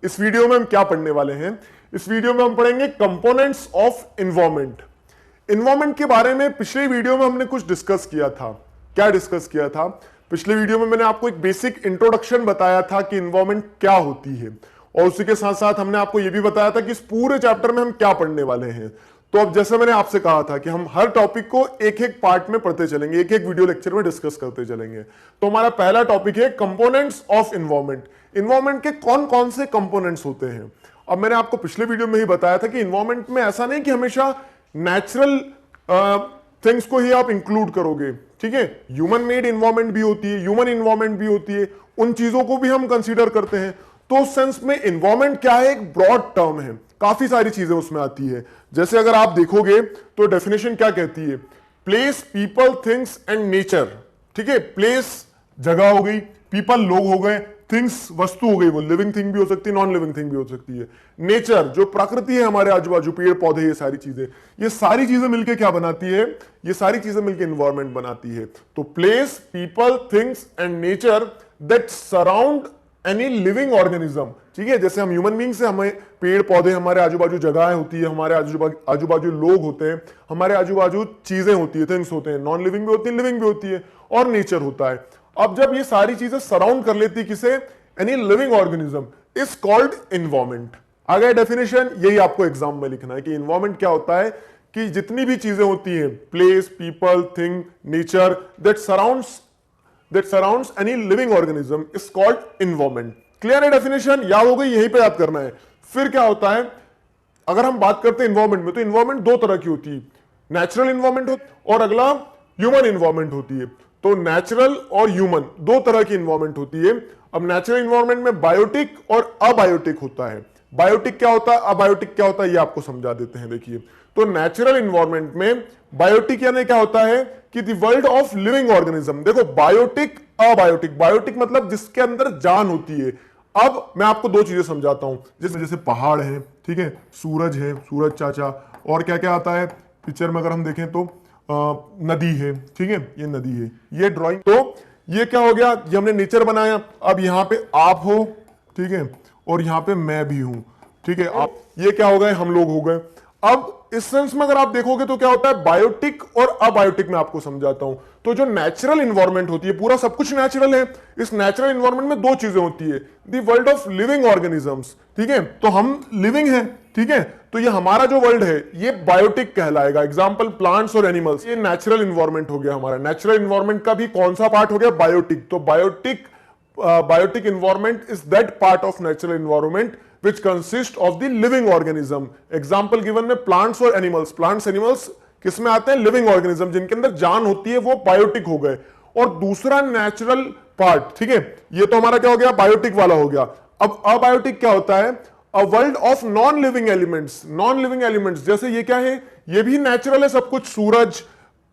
इस वीडियो में हम क्या पढ़ने वाले हैं? इस वीडियो में हम पढ़ेंगे कंपोनेंट्स ऑफ इन्वायरमेंट। इन्वायरमेंट के बारे में पिछले वीडियो में हमने कुछ डिस्कस किया था। क्या डिस्कस किया था? पिछले वीडियो में मैंने आपको एक बेसिक इंट्रोडक्शन बताया था कि इन्वायरमेंट क्या होती है, और उसी के साथ साथ हमने आपको यह भी बताया था कि इस पूरे चैप्टर में हम क्या पढ़ने वाले हैं। तो अब जैसे मैंने आपसे कहा था कि हम हर टॉपिक को एक एक पार्ट में पढ़ते चलेंगे, एक एक वीडियो लेक्चर में डिस्कस करते चलेंगे। तो हमारा पहला टॉपिक है कंपोनेंट्स ऑफ इन्वायरमेंट। इन्वायरमेंट के कौन कौन से कंपोनेंट्स होते हैं? अब मैंने आपको पिछले वीडियो में ही बताया था कि इन्वायरमेंट में ऐसा नहीं कि हमेशा नेचुरल थिंग्स को ही आप इंक्लूड करोगे, ठीक है। ह्यूमन मेड इन्वायरमेंट भी होती है, ह्यूमन इन्वायरमेंट भी होती है, उन चीजों को भी हम कंसीडर करते हैं। तो उस सेंस में इन्वायरमेंट क्या है? एक ब्रॉड टर्म है, काफी सारी चीजें उसमें आती है। जैसे अगर आप देखोगे तो डेफिनेशन क्या कहती है? Place, people, things and nature, ठीक है। प्लेस जगह हो गई, पीपल लोग हो गए, थिंग्स वस्तु हो गई, वो लिविंग थिंग भी हो सकती है, नॉन लिविंग थिंग भी हो सकती है। नेचर जो प्रकृति है हमारे आजू बाजू, पेड़ पौधे, ये सारी चीजें मिलकर क्या बनाती है? ये सारी चीजें मिलकर इन्वायरमेंट बनाती है। तो place, people, things and nature that surround any living organism, ठीक है। जैसे हम ह्यूमन बीइंग से, हमें पेड़ पौधे, हमारे आजू बाजू जगह होती है, हमारे आजू बाजू लोग होते हैं, हमारे आजू बाजू चीजें होती है, थिंग्स होते हैं, नॉन लिविंग भी होती है, लिविंग भी होती है, और नेचर होता है। अब जब ये सारी चीजें सराउंड कर लेती है किसे? Any living organism is called environment. आ गया डेफिनेशन? यही आपको एग्जाम में लिखना है कि इन्वायरमेंट क्या होता है, कि जितनी भी चीजें होती हैं, place, people, thing, nature that surrounds any living organism is called environment. Clear है डेफिनेशन? याद हो गई? यहीं पे याद करना है। फिर क्या होता है, अगर हम बात करते हैं इन्वायरमेंट में, तो इन्वायरमेंट दो तरह की होती है, नेचुरल इन्वायरमेंट और अगला ह्यूमन इन्वायरमेंट होती है। तो नेचुरल और ह्यूमन दो तरह की इन्वायरमेंट होती है। अब नेचुरल इन्वायरमेंट में बायोटिक और अबायोटिक होता है। बायोटिक क्या होता है, अबायोटिक क्या होता है, ये आपको समझा देते हैं। देखिए, तो नेचुरल इन्वायरमेंट में बायोटिक यानी क्या होता है कि the world of living organism. देखो, बायोटिक, अबायोटिक। बायोटिक मतलब जिसके अंदर जान होती है। अब मैं आपको दो चीजें समझाता हूं, जैसे पहाड़ है, ठीक है, सूरज है, सूरज चाचा, और क्या क्या आता है पिक्चर में अगर हम देखें तो नदी है, ठीक है, ये नदी है, ये ड्राइंग। तो ये क्या हो गया? ये हमने नेचर बनाया। अब यहाँ पे आप हो, ठीक है, और यहाँ पे मैं भी हूं, ठीक है। आप, ये क्या हो गए? हम लोग हो गए। अब इस सेंस में अगर आप देखोगे तो क्या होता है, बायोटिक और अबायोटिक में आपको समझाता हूं। तो जो नेचुरल इन्वायरमेंट होती है, पूरा सब कुछ नेचुरल है। इस नेचुरल इन्वायरमेंट में दो चीजें होती है, the world of living organisms, ठीक है। तो हम लिविंग हैं, ठीक है, तो ये हमारा जो वर्ल्ड है ये बायोटिक कहलाएगा। एग्जांपल प्लांट्स और एनिमल्स, ये नेचुरल इन्वायरमेंट हो गया हमारा। नेचुरल इन्वायरमेंट का भी कौन सा पार्ट हो गया? बायोटिक। तो biotic environment is that part of natural environment which consist of the living organism। Example given में प्लांट्स और एनिमल्स। प्लांट्स एनिमल्स किस में आते हैं? लिविंग ऑर्गेनिज्म, जिनके अंदर जान होती है, वो बायोटिक हो गए। और दूसरा नेचुरल पार्ट, ठीक है, ये तो हमारा क्या हो गया? बायोटिक वाला हो गया। अब अबायोटिक क्या होता है? A world of non living elements. Non living elements जैसे ये क्या है? ये भी नेचुरल है सब कुछ, सूरज,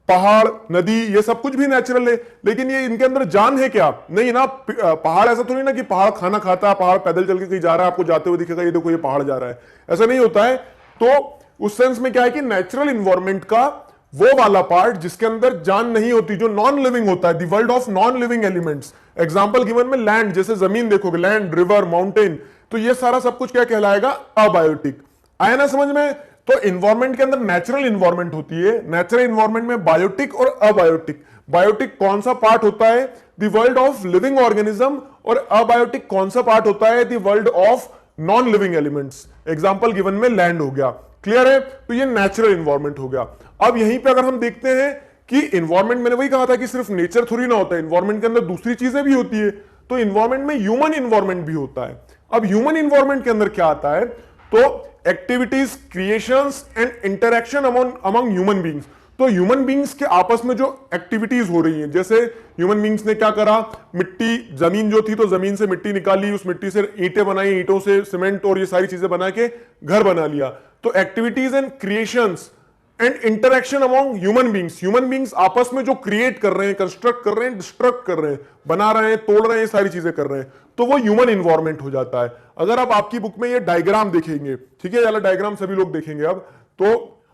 पहाड़, नदी, ये सब कुछ भी नेचुरल है, लेकिन ये इनके अंदर जान है क्या? नहीं ना। पहाड़ ऐसा तो नहीं ना कि पहाड़ खाना खाता है, पहाड़ पैदल चल के कहीं जा रहा है, आपको जाते हुए दिखेगा, ये देखो ये पहाड़ जा रहा है, ऐसा नहीं होता है। तो उस सेंस में क्या है कि नेचुरल इन्वायरमेंट का वो वाला पार्ट जिसके अंदर जान नहीं होती, जो नॉन लिविंग होता है, the world of non living elements. Example given में लैंड, जैसे जमीन देखोगे, लैंड, रिवर, माउंटेन, तो ये सारा सब कुछ क्या कहलाएगा? अबायोटिक। आया ना समझ में? तो इन्वायरमेंट के अंदर नेचुरल इन्वायरमेंट होती है, नेचुरल इन्वायरमेंट में बायोटिक और अबायोटिक। बायोटिक कौन सा पार्ट होता है? The world of living organism. और अबायोटिक कौन सा पार्ट होता है? The world of non living elements. Example given में लैंड हो गया। क्लियर है? तो ये नेचुरल इन्वायरमेंट हो गया। अब यहीं पे अगर हम देखते हैं कि इन्वायरमेंट, मैंने वही कहा था कि सिर्फ नेचर थोड़ी ना होता है, इन्वायरमेंट के अंदर दूसरी चीजें भी होती है। तो इन्वायरमेंट में ह्यूमन इन्वायरमेंट भी होता है। अब ह्यूमन इन्वायरमेंट के अंदर क्या आता है? तो activities, creations and interaction among human beings. तो ह्यूमन बींग्स के आपस में जो एक्टिविटीज हो रही हैं, जैसे ह्यूमन बींग्स ने क्या करा, मिट्टी, जमीन जो थी तो जमीन से मिट्टी निकाली, उस मिट्टी से ईंटें बनाई, ईंटों से सीमेंट और ये सारी चीजें बना के घर बना लिया। तो activities and creations and interaction among human beings. Human beings आपस में जो क्रिएट कर रहे हैं, कंस्ट्रक्ट कर रहे हैं, डिस्ट्रक्ट कर रहे हैं, बना रहे हैं, तोड़ रहे हैं, सारी चीजें कर रहे हैं, तो वो ह्यूमन इन्वायरमेंट हो जाता है। अगर आप आपकी बुक में ये डायग्राम देखेंगे, ठीक है, वाला डायग्राम सभी लोग देखेंगे।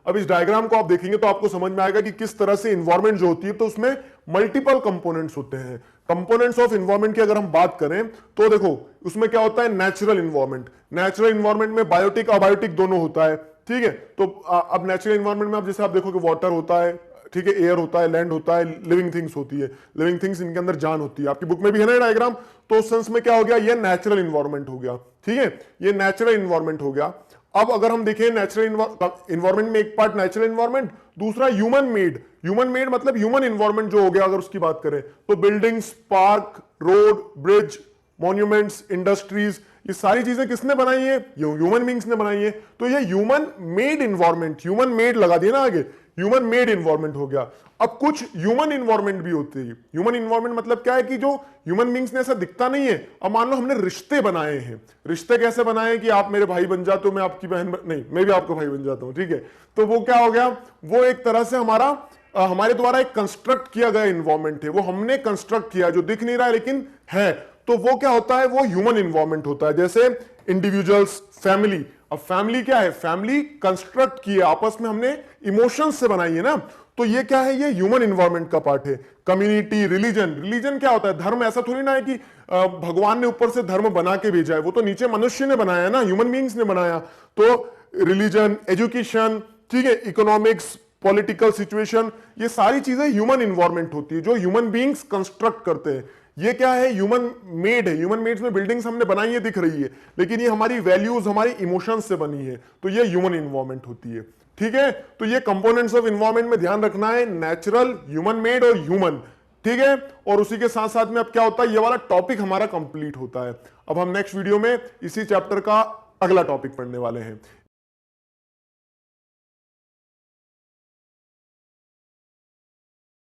अब इस डायग्राम को आप देखेंगे तो आपको समझ में आएगा कि किस तरह से इन्वायरमेंट जो होती है, तो उसमें मल्टीपल कंपोनेंट्स होते हैं। कंपोनेंट्स ऑफ इन्वायरमेंट की अगर हम बात करें तो देखो उसमें क्या होता है, नेचुरल इन्वायरमेंट। नेचुरल इन्वायरमेंट में बायोटिक अबायोटिक दोनों होता है, ठीक है। तो अब नेचुरल इन्वायरमेंट में आप जैसे आप देखोगे वाटर होता है, ठीक है, एयर होता है, लैंड होता है, लिविंग थिंग्स होती है। लिविंग थिंग्स इनके अंदर जान होती है, आपकी बुक में भी है ना डायग्राम। तो उस सेंस में क्या हो गया, ये नेचुरल इन्वायरमेंट हो गया, ठीक है, ये नेचुरल इन्वायरमेंट हो गया। अब अगर हम देखें नेचुरल इन्वायरमेंट में एक पार्ट नेचुरल इन्वायरमेंट, दूसरा ह्यूमन मेड। ह्यूमन मेड मतलब ह्यूमन इन्वायरमेंट जो हो गया, अगर उसकी बात करें तो buildings, park, road, bridge, monuments, industries, ये सारी चीजें किसने बनाई है, ह्यूमन बींग्स ने बनाई है। तो ये human made environment, human made लगा दिया ना आगे, ह्यूमन मेड इन्वायरमेंट हो गया। अब कुछ ह्यूमन इन्वायरमेंट भी होती है। ह्यूमन इन्वायरमेंट मतलब क्या है कि जो ह्यूमन बींग्स ने ऐसा दिखता नहीं है। अब मान लो हमने रिश्ते बनाए हैं। रिश्ते कैसे बनाए कि आप मेरे भाई बन जाते हो, मैं आपकी बहन नहीं, मैं भी आपका भाई बन जाता हूं, ठीक है। तो वो क्या हो गया, वो एक तरह से हमारे द्वारा एक कंस्ट्रक्ट किया गया इन्वायरमेंट है, वो हमने कंस्ट्रक्ट किया, जो दिख नहीं रहा है लेकिन है। तो वो क्या होता है, वो ह्यूमन इन्वायरमेंट होता है। जैसे इंडिविजुअल्स, फैमिली। अब फैमिली क्या है, फैमिली कंस्ट्रक्ट की है, आपस में हमने इमोशंस से बनाई है ना। तो ये क्या है, ये ह्यूमन इन्वायरमेंट का पार्ट है। Community, religion. रिलीजन क्या होता है, धर्म। ऐसा थोड़ी ना है कि भगवान ने ऊपर से धर्म बना के भेजा है, वो तो नीचे मनुष्य ने बनाया है ना, ह्यूमन बींग्स ने बनाया। तो रिलीजन, एजुकेशन, ठीक है, इकोनॉमिक्स, पॉलिटिकल सिचुएशन, ये सारी चीजें ह्यूमन इन्वायरमेंट होती है जो ह्यूमन बींग्स कंस्ट्रक्ट करते हैं। ये क्या है, ह्यूमन मेड है। ह्यूमन मेड में बिल्डिंग्स हमने बनाई है, दिख रही है, लेकिन ये हमारी वैल्यूज, हमारी इमोशंस से बनी है। तो ये ह्यूमन इन्वायरमेंट होती है, ठीक है। तो ये कंपोनेंट्स ऑफ इन्वायरमेंट में ध्यान रखना है, नेचुरल, ह्यूमन मेड और ह्यूमन, ठीक है। और उसी के साथ साथ में अब क्या होता है, ये वाला टॉपिक हमारा कंप्लीट होता है। अब हम नेक्स्ट वीडियो में इसी चैप्टर का अगला टॉपिक पढ़ने वाले हैं।